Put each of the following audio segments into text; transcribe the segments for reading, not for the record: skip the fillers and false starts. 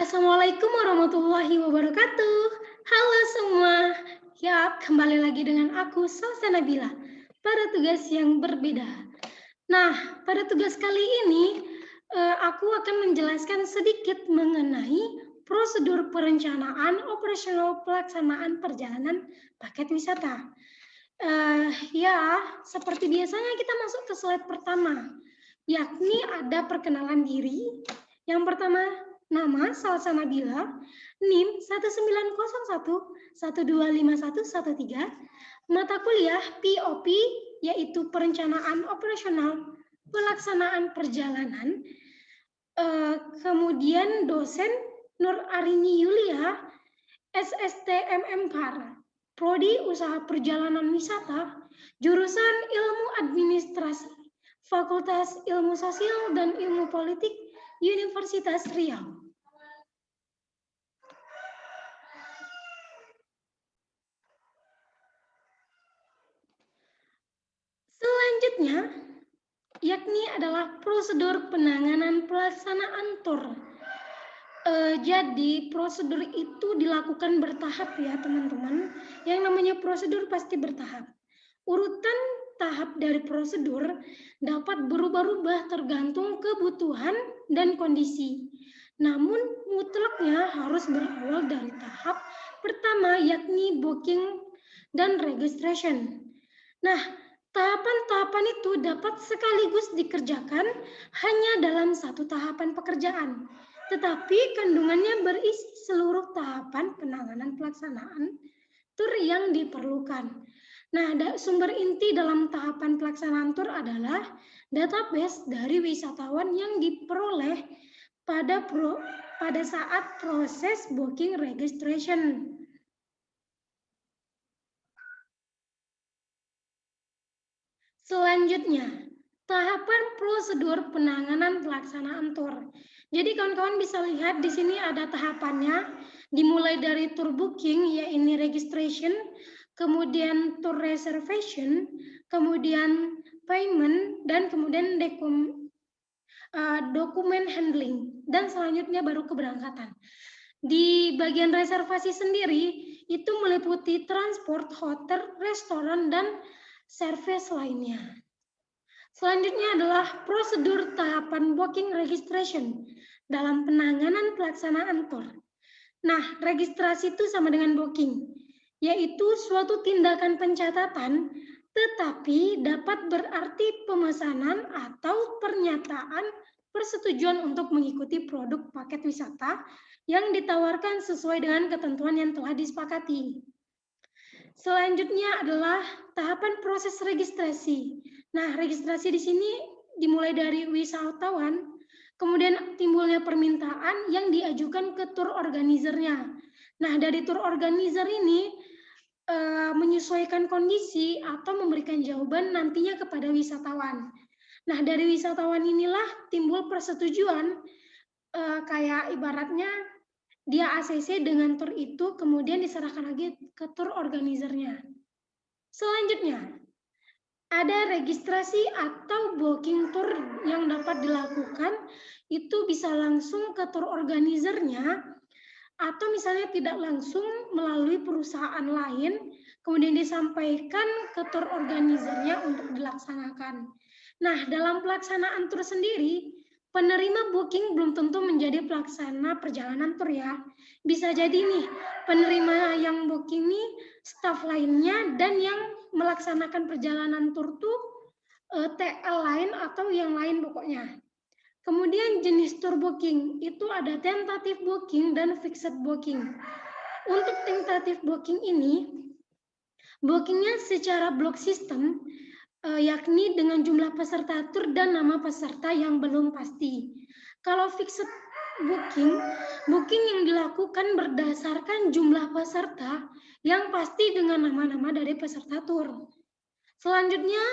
Assalamualaikum warahmatullahi wabarakatuh. Halo semua. Ya, kembali lagi dengan aku, Salsa Nabila, pada tugas yang berbeda. Nah, pada tugas kali ini, aku akan menjelaskan sedikit mengenai prosedur perencanaan operasional pelaksanaan perjalanan paket wisata. Ya, seperti biasanya kita masuk ke slide pertama, yakni ada perkenalan diri. Yang pertama, nama Salsa Nabila, NIM 1901125113, mata kuliah POP yaitu perencanaan operasional pelaksanaan perjalanan. Kemudian dosen Nur Arini Yulia, SSTMM PAR, Prodi Usaha Perjalanan Wisata, jurusan Ilmu Administrasi, Fakultas Ilmu Sosial dan Ilmu Politik, Universitas Riau. Selanjutnya, yakni adalah prosedur penanganan pelaksanaan TOR. Jadi prosedur itu dilakukan bertahap ya teman-teman. Yang namanya prosedur pasti bertahap. Urutan tahap dari prosedur dapat berubah-ubah tergantung kebutuhan dan kondisi. Namun mutlaknya harus berawal dari tahap pertama yakni booking dan registration. Nah, tahapan-tahapan itu dapat sekaligus dikerjakan hanya dalam satu tahapan pekerjaan, tetapi kandungannya berisi seluruh tahapan penanganan pelaksanaan tur yang diperlukan. Nah, sumber inti dalam tahapan pelaksanaan tur adalah database dari wisatawan yang diperoleh pada saat proses booking registration. Selanjutnya, tahapan prosedur penanganan pelaksanaan tur. Jadi kawan-kawan bisa lihat di sini ada tahapannya, dimulai dari tour booking, yaitu registration, kemudian tour reservation, kemudian payment, dan kemudian dokumen handling, dan selanjutnya baru keberangkatan. Di bagian reservasi sendiri, itu meliputi transport, hotel, restoran, dan service lainnya. Selanjutnya adalah prosedur tahapan booking registration dalam penanganan pelaksanaan TOR. Nah, registrasi itu sama dengan booking, yaitu suatu tindakan pencatatan, tetapi dapat berarti pemesanan atau pernyataan persetujuan untuk mengikuti produk paket wisata yang ditawarkan sesuai dengan ketentuan yang telah disepakati. Selanjutnya adalah tahapan proses registrasi. Nah, registrasi di sini dimulai dari wisatawan, kemudian timbulnya permintaan yang diajukan ke tour organizernya. Nah, dari tour organizer ini menyesuaikan kondisi atau memberikan jawaban nantinya kepada wisatawan. Nah, dari wisatawan inilah timbul persetujuan, kayak ibaratnya dia ACC dengan tour itu, kemudian diserahkan lagi ke tour organizernya. Selanjutnya, ada registrasi atau booking tour yang dapat dilakukan, itu bisa langsung ke tour organizernya, atau misalnya tidak langsung melalui perusahaan lain, kemudian disampaikan ke tour organizernya untuk dilaksanakan. Nah, dalam pelaksanaan tour sendiri, penerima booking belum tentu menjadi pelaksana perjalanan tur ya. Bisa jadi nih, penerima yang booking nih staf lainnya dan yang melaksanakan perjalanan tur tuh TL lain atau yang lain pokoknya. Kemudian jenis tour booking, itu ada tentative booking dan fixed booking. Untuk tentative booking ini, bookingnya secara block system, yakni dengan jumlah peserta tur dan nama peserta yang belum pasti. Kalau fixed booking, booking yang dilakukan berdasarkan jumlah peserta yang pasti dengan nama-nama dari peserta tur. Selanjutnya,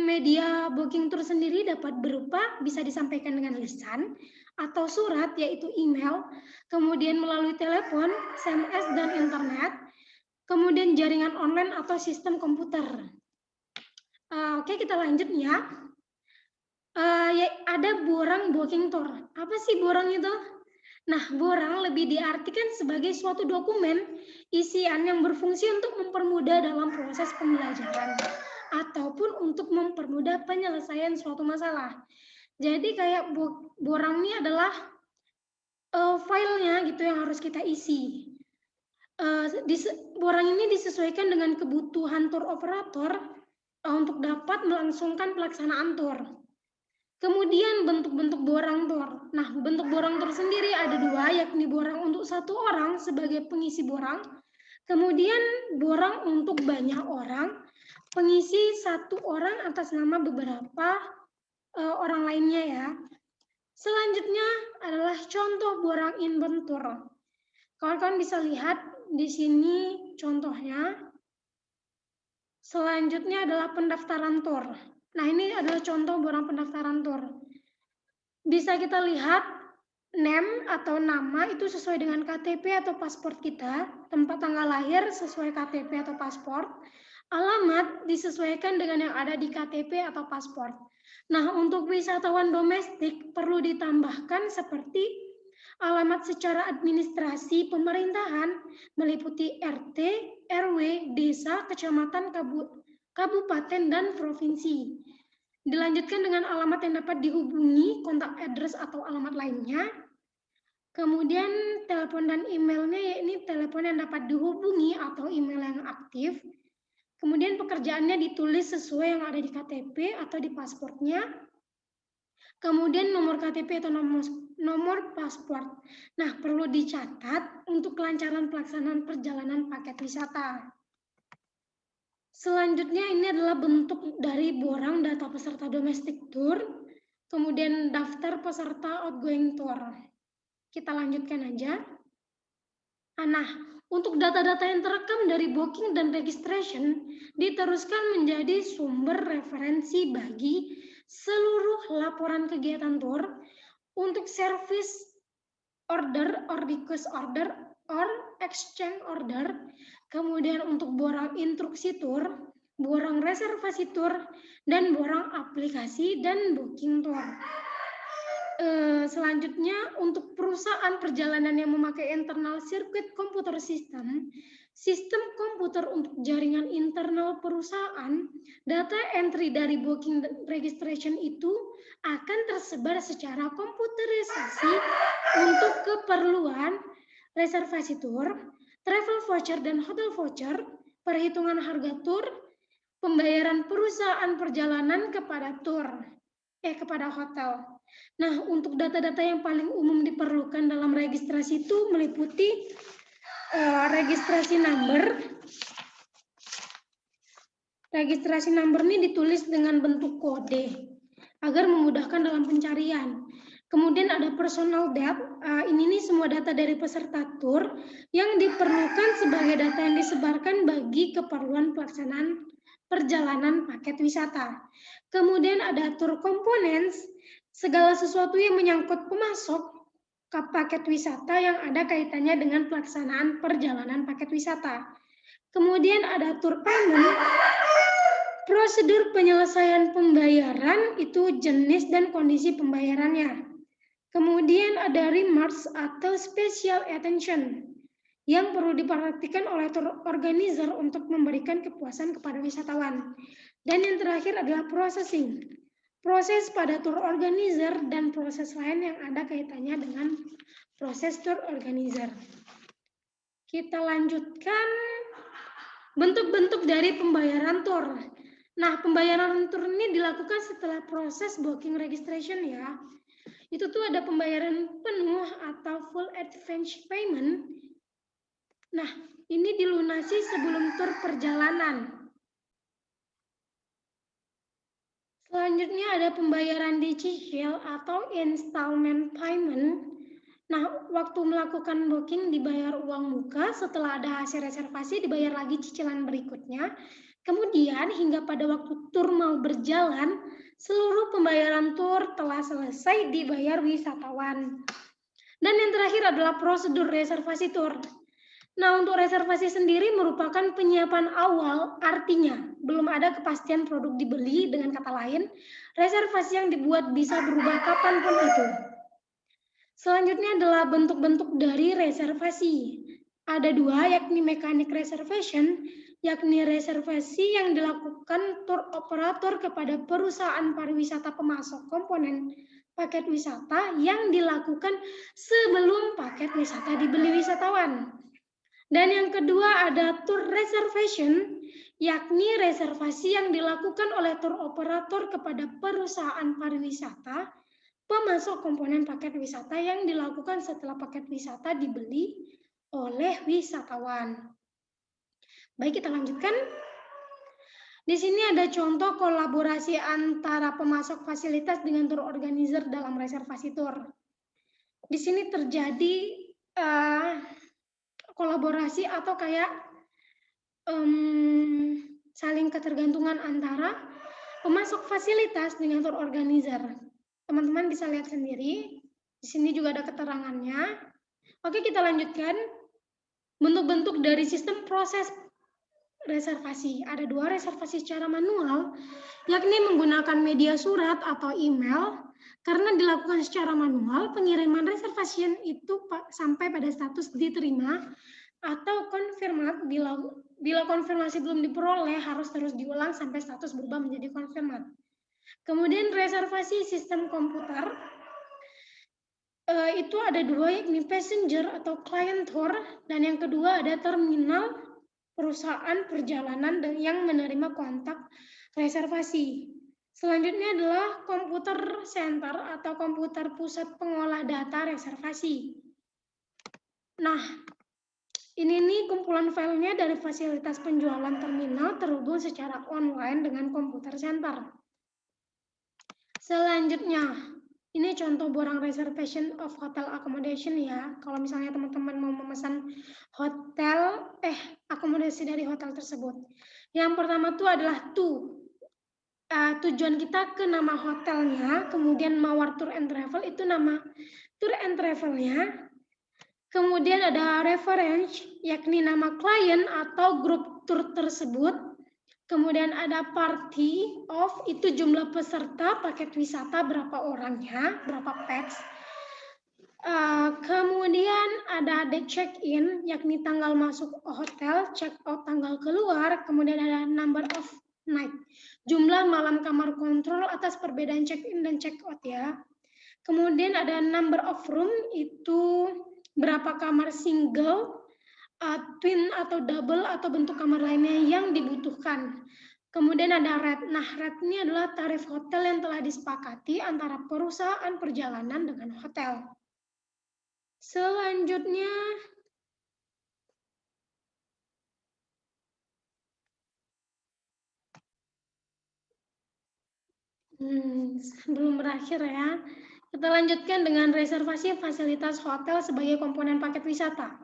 media booking tur sendiri dapat berupa bisa disampaikan dengan lisan atau surat, yaitu email, kemudian melalui telepon, SMS, dan internet, kemudian jaringan online atau sistem komputer. Oke, kita lanjut ya. Ada borang booking tour. Apa sih borang itu? Nah, borang lebih diartikan sebagai suatu dokumen isian yang berfungsi untuk mempermudah dalam proses pembelajaran ataupun untuk mempermudah penyelesaian suatu masalah. Jadi kayak borang ini adalah filenya gitu yang harus kita isi. Borang ini disesuaikan dengan kebutuhan tour operator untuk dapat melangsungkan pelaksanaan tour. Kemudian bentuk-bentuk borang tour. Nah, bentuk borang tour sendiri ada dua, yakni borang untuk satu orang sebagai pengisi borang, kemudian borang untuk banyak orang, pengisi satu orang atas nama beberapa orang lainnya ya. Selanjutnya adalah contoh borang inventur. Kawan-kawan bisa lihat di sini contohnya. Selanjutnya adalah pendaftaran tour. Nah, ini adalah contoh borang pendaftaran tour. Bisa kita lihat name atau nama itu sesuai dengan KTP atau paspor kita, tempat tanggal lahir sesuai KTP atau paspor, alamat disesuaikan dengan yang ada di KTP atau paspor. Nah, untuk wisatawan domestik perlu ditambahkan seperti alamat secara administrasi pemerintahan meliputi RT, RW, desa, kecamatan, kabupaten, dan provinsi. Dilanjutkan dengan alamat yang dapat dihubungi, kontak address atau alamat lainnya. Kemudian telepon dan emailnya, yakni telepon yang dapat dihubungi atau email yang aktif. Kemudian pekerjaannya ditulis sesuai yang ada di KTP atau di pasportnya. Kemudian nomor KTP atau nomor paspor. Nah, perlu dicatat untuk kelancaran pelaksanaan perjalanan paket wisata. Selanjutnya ini adalah bentuk dari borang data peserta domestic tour, kemudian daftar peserta outgoing tour. Kita lanjutkan aja. Nah, untuk data-data yang terekam dari booking dan registration diteruskan menjadi sumber referensi bagi seluruh laporan kegiatan tour untuk service order or request order or exchange order, kemudian untuk borang instruksi tour, borang reservasi tour, dan borang aplikasi dan booking tour. Selanjutnya untuk perusahaan perjalanan yang memakai internal circuit computer system, sistem komputer untuk jaringan internal perusahaan, data entry dari booking registration itu akan tersebar secara komputerisasi untuk keperluan reservasi tour, travel voucher dan hotel voucher, perhitungan harga tour, pembayaran perusahaan perjalanan kepada kepada hotel. Nah, untuk data-data yang paling umum diperlukan dalam registrasi itu meliputi registrasi number. Registrasi number ini ditulis dengan bentuk kode agar memudahkan dalam pencarian. Kemudian ada personal data, ini nih semua data dari peserta tour yang diperlukan sebagai data yang disebarkan bagi keperluan pelaksanaan perjalanan paket wisata. Kemudian ada tour components, segala sesuatu yang menyangkut pemasok ke paket wisata yang ada kaitannya dengan pelaksanaan perjalanan paket wisata. Kemudian ada tour payment, prosedur penyelesaian pembayaran itu jenis dan kondisi pembayarannya. Kemudian ada remarks atau special attention yang perlu diperhatikan oleh tour organizer untuk memberikan kepuasan kepada wisatawan. Dan yang terakhir adalah processing. Proses pada tour organizer dan proses lain yang ada kaitannya dengan proses tour organizer. Kita lanjutkan bentuk-bentuk dari pembayaran tour. Nah, pembayaran tour ini dilakukan setelah proses booking registration ya. Itu tuh ada pembayaran penuh atau full advance payment. Nah, ini dilunasi sebelum tur perjalanan. Selanjutnya ada pembayaran dicicil atau installment payment. Nah, waktu melakukan booking dibayar uang muka, setelah ada hasil reservasi dibayar lagi cicilan berikutnya. Kemudian hingga pada waktu tur mau berjalan, seluruh pembayaran tur telah selesai dibayar wisatawan. Dan yang terakhir adalah prosedur reservasi tur. Nah, untuk reservasi sendiri merupakan penyiapan awal, artinya belum ada kepastian produk dibeli, dengan kata lain, reservasi yang dibuat bisa berubah kapanpun itu. Selanjutnya adalah bentuk-bentuk dari reservasi. Ada dua, yakni mechanic reservation, yakni reservasi yang dilakukan tour operator kepada perusahaan pariwisata pemasok komponen paket wisata yang dilakukan sebelum paket wisata dibeli wisatawan. Dan yang kedua ada tour reservation, yakni reservasi yang dilakukan oleh tour operator kepada perusahaan pariwisata pemasok komponen paket wisata yang dilakukan setelah paket wisata dibeli oleh wisatawan. Baik, kita lanjutkan. Di sini ada contoh kolaborasi antara pemasok fasilitas dengan tour organizer dalam reservasi tour. Di sini terjadi kolaborasi atau kayak saling ketergantungan antara pemasok fasilitas dengan tour organizer. Teman-teman bisa lihat sendiri. Di sini juga ada keterangannya. Oke, kita lanjutkan. Bentuk-bentuk dari sistem proses reservasi. Ada dua, reservasi secara manual, yakni menggunakan media surat atau email. Karena dilakukan secara manual, pengiriman reservasi itu sampai pada status diterima atau konfirmat. Bila konfirmasi belum diperoleh, harus terus diulang sampai status berubah menjadi konfirmat. Kemudian reservasi sistem komputer, itu ada dua, yakni passenger atau client tour, dan yang kedua ada terminal perusahaan perjalanan yang menerima kontak reservasi. Selanjutnya adalah komputer center atau komputer pusat pengolah data reservasi. Nah, ini nih kumpulan filenya dari fasilitas penjualan terminal terhubung secara online dengan komputer center. Selanjutnya, ini contoh borang reservation of hotel accommodation ya. Kalau misalnya teman-teman mau memesan hotel, akomodasi dari hotel tersebut. Yang pertama tuh adalah tujuan kita ke nama hotelnya, kemudian mawar tour and travel itu nama tour and travelnya. Kemudian ada reference, yakni nama klien atau grup tour tersebut. Kemudian ada party of, itu jumlah peserta paket wisata, berapa orangnya, berapa pax. Kemudian ada the check-in, yakni tanggal masuk hotel, check-out tanggal keluar. Kemudian ada number of night, jumlah malam kamar kontrol atas perbedaan check-in dan check-out ya. Kemudian ada number of room, itu berapa kamar single, twin atau double atau bentuk kamar lainnya yang dibutuhkan. Kemudian ada rate. Nah, rate ini adalah tarif hotel yang telah disepakati antara perusahaan perjalanan dengan hotel. Selanjutnya, belum berakhir ya. Kita lanjutkan dengan reservasi fasilitas hotel sebagai komponen paket wisata.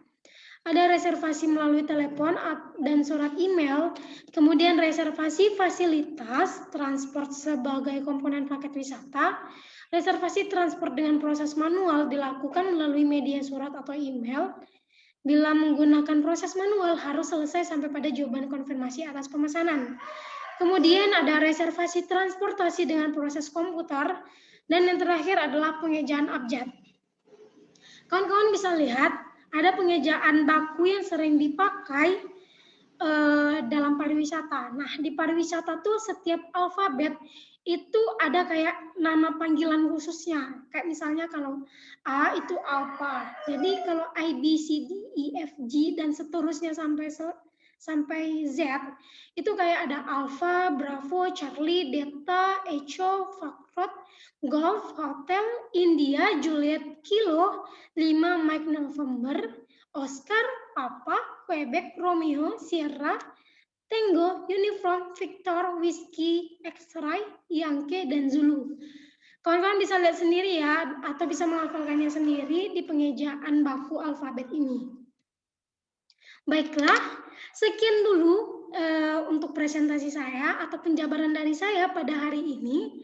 Ada reservasi melalui telepon dan surat email, kemudian reservasi fasilitas transport sebagai komponen paket wisata. Reservasi transport dengan proses manual dilakukan melalui media surat atau email. Bila menggunakan proses manual harus selesai sampai pada jawaban konfirmasi atas pemesanan. Kemudian ada reservasi transportasi dengan proses komputer, dan yang terakhir adalah pengejaan abjad. Kawan-kawan bisa lihat ada pengejaan baku yang sering dipakai dalam pariwisata. Nah, di pariwisata tuh setiap alfabet itu ada kayak nama panggilan khususnya. Kayak misalnya kalau A itu alpha. Jadi kalau I, B, C, D, E, F, G dan seterusnya sampai Z itu kayak ada Alpha, Bravo, Charlie, Delta, Echo, Foxtrot, Golf, Hotel, India, Juliet, Kilo, 5 Mike November, Oscar, Papa, Quebec, Romeo, Sierra, Tango, Uniform, Victor, Whiskey, X-Ray, Yankee, dan Zulu. Kawan-kawan bisa lihat sendiri ya, atau bisa menghafalkannya sendiri di pengejaan baku alfabet ini. Baiklah, sekian dulu untuk presentasi saya atau penjabaran dari saya pada hari ini.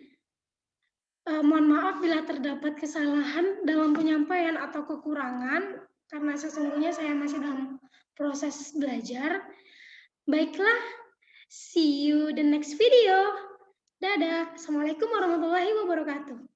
Mohon maaf bila terdapat kesalahan dalam penyampaian atau kekurangan, karena sesungguhnya saya masih dalam proses belajar. Baiklah, see you the next video. Dadah. Assalamualaikum warahmatullahi wabarakatuh.